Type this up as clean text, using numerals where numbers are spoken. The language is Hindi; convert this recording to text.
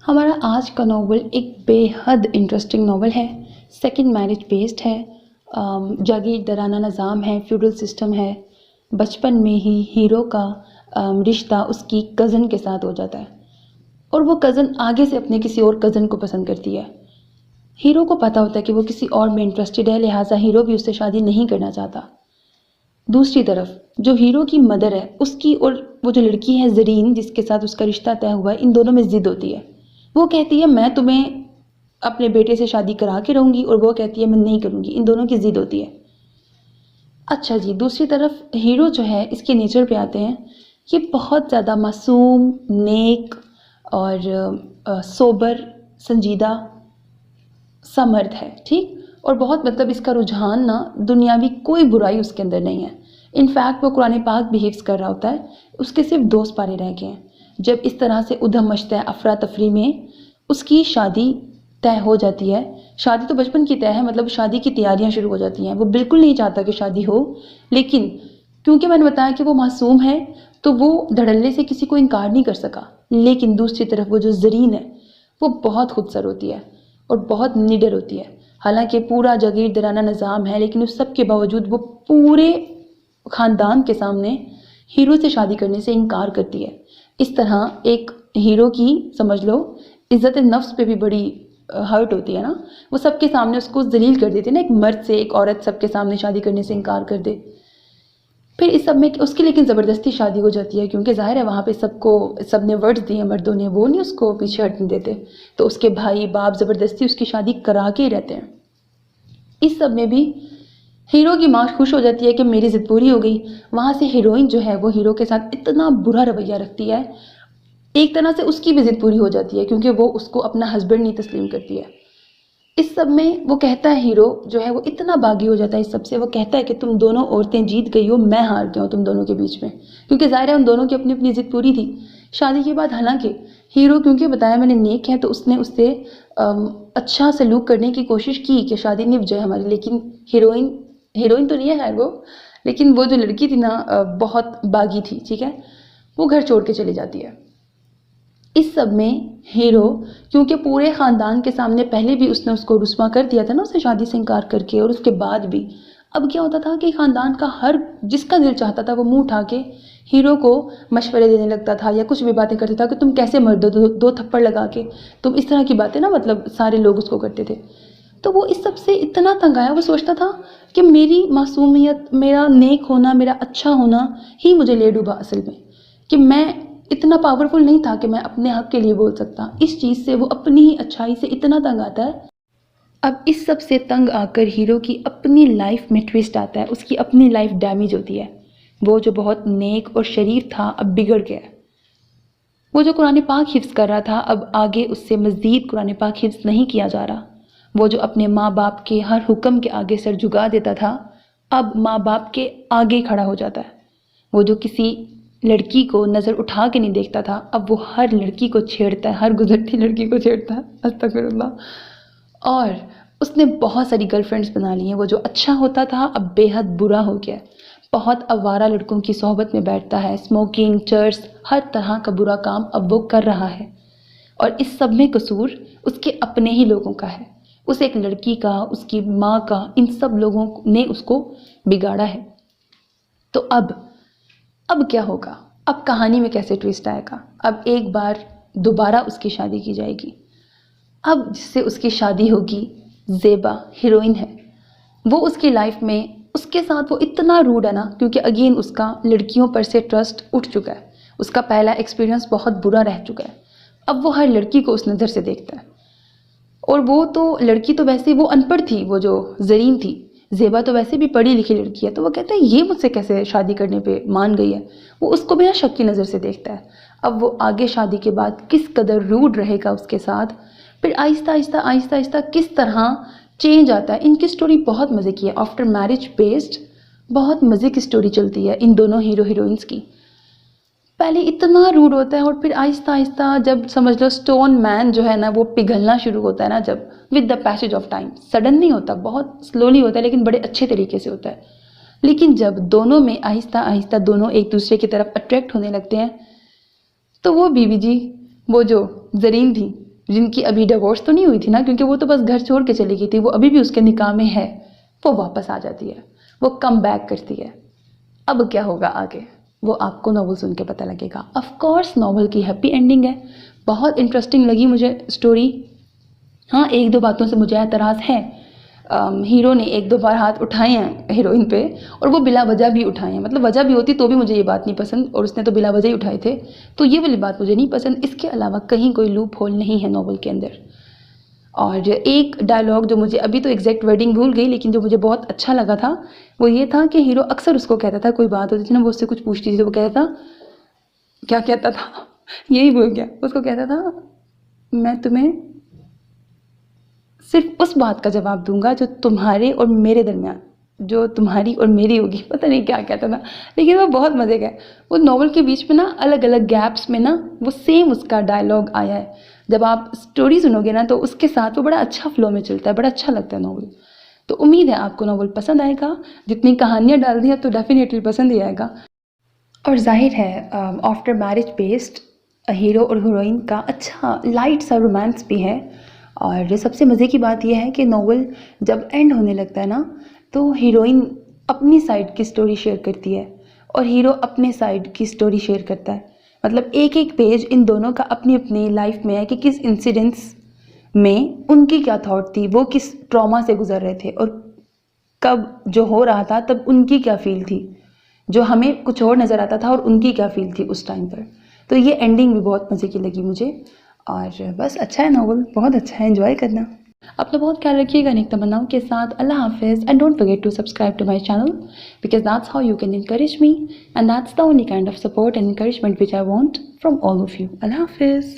हमारा आज का नावल एक बेहद इंटरेस्टिंग नावल है। सेकंड मैरिज बेस्ड है। जागीरदाराना निज़ाम है, फ्यूडल सिस्टम है। बचपन में ही हीरो का रिश्ता उसकी कज़न के साथ हो जाता है और वो कज़न आगे से अपने किसी और कज़न को पसंद करती है। हीरो को पता होता है कि वो किसी और में इंटरेस्टेड है, लिहाजा हीरो भी उससे शादी नहीं करना चाहता। दूसरी तरफ जो हीरो की मदर है उसकी और वो जो लड़की है ज़रीन जिसके साथ उसका रिश्ता तय हुआ है, इन दोनों में ज़िद होती है। वो कहती है मैं तुम्हें अपने बेटे से शादी करा के रहूँगी और वो कहती है मैं नहीं करूँगी। इन दोनों की ज़िद होती है। अच्छा जी, दूसरी तरफ हीरो जो है इसके नेचर पे आते हैं। ये बहुत ज़्यादा मासूम, नेक और सोबर, संजीदा सा मर्द है, ठीक। और बहुत मतलब इसका रुझान ना दुनियावी कोई बुराई उसके अंदर नहीं है। इनफैक्ट वो कुरान पाक भी हिफ्ज़ कर रहा होता है। उसके सिर्फ 2 पारे रह गए हैं। जब इस तरह से उधम मचता है अफरा तफरी में, उसकी शादी तय हो जाती है। शादी तो बचपन की तय है, मतलब शादी की तैयारियां शुरू हो जाती हैं। वो बिल्कुल नहीं चाहता कि शादी हो, लेकिन क्योंकि मैंने बताया कि वो मासूम है तो वो धड़ल्ले से किसी को इनकार नहीं कर सका। लेकिन दूसरी तरफ वो जो ज़रीन है वो बहुत खुदसर होती है और बहुत निडर होती है। हालांकि पूरा जागीरदाराना निज़ाम है, लेकिन उस सब के बावजूद वो पूरे ख़ानदान के सामने हीरो से शादी करने से इनकार करती है। इस तरह एक हीरो की समझ लो इज़्ज़त नफ्स पे भी बड़ी हर्ट होती है ना। वो सबके सामने उसको जलील कर देती है ना, एक मर्द से एक औरत सबके सामने शादी करने से इनकार कर दे। फिर इस सब में उसकी लेकिन ज़बरदस्ती शादी हो जाती है, क्योंकि ज़ाहिर है वहाँ पे सब ने वर्ड्स दिए मर्दों ने, वो नहीं उसको पीछे हटने देते। तो उसके भाई बाप ज़बरदस्ती उसकी शादी करा के ही रहते हैं। इस सब में भी हीरो की माँ खुश हो जाती है कि मेरी ज़िद पूरी हो गई। वहाँ से हीरोइन जो है वो हीरो के साथ इतना बुरा रवैया रखती है, एक तरह से उसकी भी ज़िद पूरी हो जाती है, क्योंकि वो उसको अपना हस्बैंड नहीं तस्लीम करती है। इस सब में वो कहता है, हीरो जो है वो इतना बागी हो जाता है इस सब से। वो कहता है कि तुम दोनों औरतें जीत गई हो, मैं हार गया हूँ तुम दोनों के बीच में। क्योंकि ज़ाहिर है उन दोनों की अपनी अपनी ज़िद पूरी थी शादी के बाद। हालांकि हीरो क्योंकि बताया मैंने नेक है, तो उसने उससे अच्छा सलूक करने की कोशिश की कि शादी निभ जाए हमारी। लेकिन हीरोइन हीरोइन तो नहीं है खैर वो, लेकिन वो जो लड़की थी ना बहुत बागी थी, ठीक है। वो घर छोड़ के चली जाती है। इस सब में हीरो क्योंकि पूरे ख़ानदान के सामने पहले भी उसने उसको रुस्वा कर दिया था ना, उसे शादी से इनकार करके, और उसके बाद भी अब क्या होता था कि ख़ानदान का हर जिसका दिल चाहता था वो मुंह उठा के हीरो को मशवरे देने लगता था या कुछ भी बातें करता था कि तुम कैसे मर दो थप्पड़ लगा के, तुम इस तरह की बातें ना, मतलब सारे लोग उसको करते थे। तो वो इस सब से इतना तंग आया, वो सोचता था कि मेरी मासूमियत, मेरा नेक होना, मेरा अच्छा होना ही मुझे ले डूबा असल में, कि मैं इतना पावरफुल नहीं था कि मैं अपने हक के लिए बोल सकता। इस चीज़ से वो अपनी ही अच्छाई से इतना तंग आता है। अब इस सब से तंग आकर हीरो की अपनी लाइफ में ट्विस्ट आता है, उसकी अपनी लाइफ डैमेज होती है। वो जो बहुत नेक और शरीफ था अब बिगड़ गया। वो जो कुरान पाक हिफ्ज़ कर रहा था अब आगे उससे मज़ीद कुरान पाक हिफ्ज़ नहीं किया जा रहा। वो जो अपने माँ बाप के हर हुक्म के आगे सर झुका देता था अब माँ बाप के आगे खड़ा हो जाता है। वो जो किसी लड़की को नज़र उठा के नहीं देखता था अब वो हर लड़की को छेड़ता है, हर गुजरती लड़की को छेड़ता है, अस्तगफिरुल्लाह। और उसने बहुत सारी गर्लफ्रेंड्स बना ली हैं। वो जो अच्छा होता था अब बेहद बुरा हो गया। बहुत आवारा लड़कों की सोहबत में बैठता है, स्मोकिंग, चर्स, हर तरह का बुरा काम अब वो कर रहा है। और इस सब में कसूर उसके अपने ही लोगों का है, उस एक लड़की का, उसकी माँ का। इन सब लोगों ने उसको बिगाड़ा है। तो अब क्या होगा, अब कहानी में कैसे ट्विस्ट आएगा। अब एक बार दोबारा उसकी शादी की जाएगी। अब जिससे उसकी शादी होगी, ज़ेबा हीरोइन है, वो उसकी लाइफ में उसके साथ वो इतना रूड है ना, क्योंकि अगेन उसका लड़कियों पर से ट्रस्ट उठ चुका है। उसका पहला एक्सपीरियंस बहुत बुरा रह चुका है। अब वो हर लड़की को उस नज़र से देखता है। और वो तो लड़की तो वैसे वो अनपढ़ थी, वो जो ज़रीन थी, ज़ेबा तो वैसे भी पढ़ी लिखी लड़की है। तो वो कहता है ये मुझसे कैसे शादी करने पे मान गई है। वो उसको बिना शक की नज़र से देखता है। अब वो आगे शादी के बाद किस कदर रूड रहेगा उसके साथ, फिर आहिस्ता आहिस्ता आहिस्ता आहिस्ता किस तरह चेंज आता है। इनकी स्टोरी बहुत मज़े की है, आफ्टर मैरिज बेस्ड बहुत मज़े की स्टोरी चलती है इन दोनों हीरो हीरोइंस की। पहले इतना रूड होता है और फिर आहिस्ता आहिस्ता जब समझ लो स्टोन मैन जो है ना वो पिघलना शुरू होता है ना, जब with the passage of time, sudden नहीं होता, बहुत स्लोली होता है लेकिन बड़े अच्छे तरीके से होता है। लेकिन जब दोनों में आहिस्ता आहिस्ता दोनों एक दूसरे की तरफ अट्रैक्ट होने लगते हैं, तो वो बीवी जी, वो जो ज़रीन थी, जिनकी अभी डिवोर्स तो नहीं हुई थी ना, क्योंकि वो तो बस घर छोड़ के चली गई थी, वो अभी भी उसके निकाह में है, वो वापस आ जाती है, वो कम बैक करती है। अब क्या होगा आगे, वो आपको नॉवल सुन के पता लगेगा। ऑफ कोर्स नॉवल की हैप्पी एंडिंग है, बहुत इंटरेस्टिंग लगी मुझे स्टोरी। हाँ, एक दो बातों से मुझे एतराज़ है। हीरो ने एक दो बार हाथ उठाए हैं हीरोइन पे, और वो बिला वजह भी उठाए हैं, मतलब वजह भी होती तो भी मुझे ये बात नहीं पसंद, और उसने तो बिला वजह ही उठाए थे, तो ये वाली बात मुझे नहीं पसंद। इसके अलावा कहीं कोई लूप होल नहीं है नॉवल के अंदर। और एक डायलॉग जो मुझे अभी तो एग्जैक्ट वर्डिंग भूल गई, लेकिन जो मुझे बहुत अच्छा लगा था वो ये था कि हीरो अक्सर उसको कहता था, कोई बात होती थी ना, वो उससे कुछ पूछती थी तो वो कहता था, क्या कहता था यही भूल गया, उसको कहता था मैं तुम्हें सिर्फ उस बात का जवाब दूंगा जो तुम्हारे और मेरे दरमियान, जो तुम्हारी और मेरी होगी, पता नहीं क्या कहता था, लेकिन वो बहुत मज़े का है। वो नॉवल के बीच में ना अलग अलग गैप्स में ना वो सेम उसका डायलॉग आया है। जब आप स्टोरी सुनोगे ना तो उसके साथ वो बड़ा अच्छा फ्लो में चलता है, बड़ा अच्छा लगता है नॉवल। तो उम्मीद है आपको नॉवल पसंद आएगा, जितनी कहानियाँ डाल दी अब तो डेफिनेटली पसंद ही आएगा। और जाहिर है आफ्टर मैरिज बेस्ड हीरो और हीरोइन का अच्छा लाइट सा रोमांस भी है। और सबसे मज़े की बात यह है कि नॉवल जब एंड होने लगता है ना तो हीरोइन अपनी साइड की स्टोरी शेयर करती है और हीरो अपने साइड की स्टोरी शेयर करता है। मतलब एक एक पेज इन दोनों का अपनी अपनी लाइफ में है कि किस इंसिडेंट्स में उनकी क्या थॉट थी, वो किस ट्रॉमा से गुजर रहे थे, और कब जो हो रहा था तब उनकी क्या फील थी, जो हमें कुछ और नज़र आता था और उनकी क्या फील थी उस टाइम पर। तो ये एंडिंग भी बहुत मज़े की लगी मुझे। और बस अच्छा है नॉवल, बहुत अच्छा है, एंजॉय करना। अपना बहुत ख्याल रखिएगा नेक तमन्नाओं के साथ। अल्लाह हाफिज़ and don't forget to subscribe to my channel because that's how you can encourage me and that's the only kind of support and encouragement which I want from all of you. अल्लाह हाफिज़।